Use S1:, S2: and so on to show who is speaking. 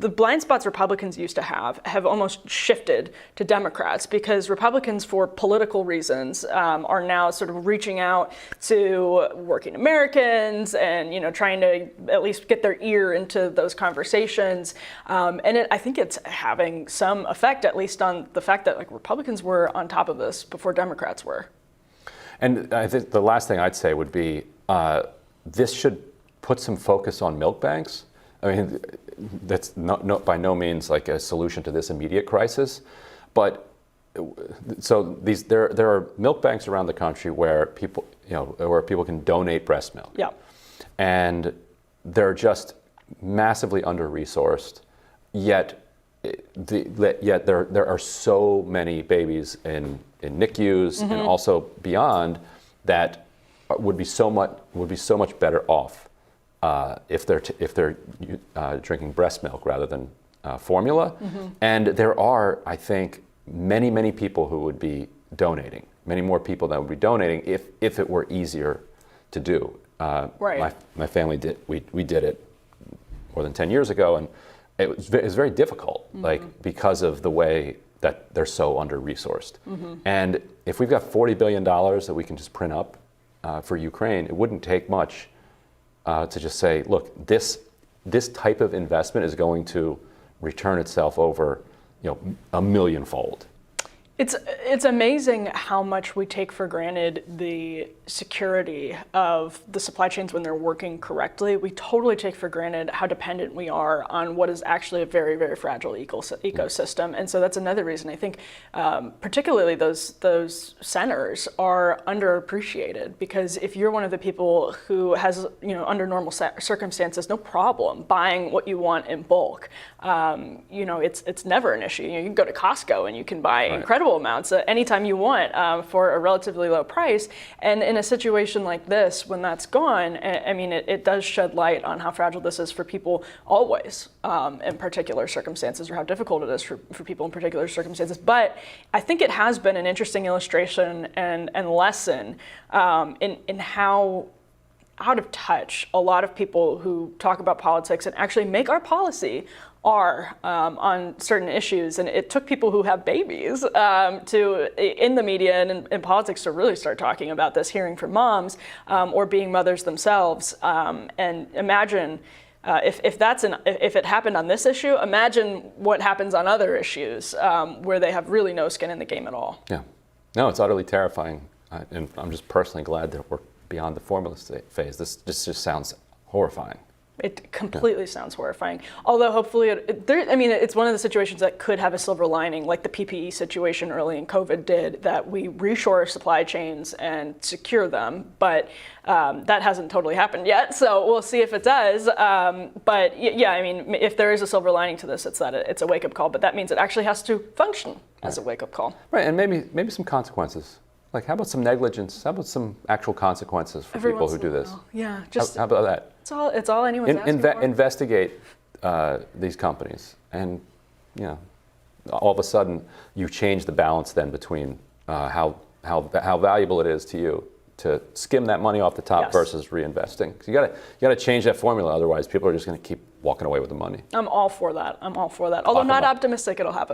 S1: the blind spots Republicans used to have almost shifted to Democrats, because Republicans, for political reasons, are now sort of reaching out to working Americans and, trying to at least get their ear into those conversations. And I think it's having some effect, at least on the fact that Republicans were on top of this before Democrats were. And
S2: I think the last thing I'd say would be this should put some focus on milk banks. I mean, that's by no means like a solution to this immediate crisis, but so there are milk banks around the country where people can donate breast milk.
S1: Yeah.
S2: And they're just massively under-resourced, yet there are so many babies in NICUs and also beyond that would be so much better off if they're drinking breast milk rather than formula. And there are, I think, many people who would be donating, many more people that would be donating if it were easier to do.
S1: Right.
S2: My family did. We did it more than 10 years ago, and it was very difficult, because of the way that they're so under-resourced. And if we've got $40 billion that we can just print up for Ukraine, it wouldn't take much to just say, look, this type of investment is going to return itself over, a millionfold.
S1: It's amazing how much we take for granted the security of the supply chains when they're working correctly. We totally take for granted how dependent we are on what is actually a very, very fragile ecosystem. And so that's another reason I think particularly those centers are underappreciated, because if you're one of the people who has, under normal circumstances, no problem buying what you want in bulk, it's never an issue. You can go to Costco and you can buy incredible amounts anytime you want for a relatively low price. And in a situation like this, when that's gone, I mean, it does shed light on how fragile this is for people always in particular circumstances, or how difficult it is for people in particular circumstances. But I think it has been an interesting illustration and lesson in how out of touch a lot of people who talk about politics and actually make our policy are on certain issues. And it took people who have babies in the media and in politics to really start talking about this, hearing from moms or being mothers themselves. And imagine if it happened on this issue, imagine what happens on other issues where they have really no skin in the game at all.
S2: Yeah, no, it's utterly terrifying. And I'm just personally glad that we're beyond the formula phase. This just sounds horrifying.
S1: It completely sounds horrifying. Although hopefully, it's one of the situations that could have a silver lining, like the PPE situation early in COVID did, that we reshore supply chains and secure them. But that hasn't totally happened yet, so we'll see if it does. But yeah, I mean, if there is a silver lining to this, it's that it's a wake-up call. But that means it actually has to function as a wake-up call.
S2: Right, and maybe some consequences. Like, how about some negligence? How about some actual consequences for people who do this?
S1: Yeah, just
S2: how about that?
S1: It's all anyone's asking for.
S2: Investigate these companies, and all of a sudden you change the balance then between how valuable it is to you to skim that money off the top versus reinvesting. 'Cause you gotta change that formula, otherwise people are just going to keep walking away with the money.
S1: I'm all for that. Although not optimistic it'll happen.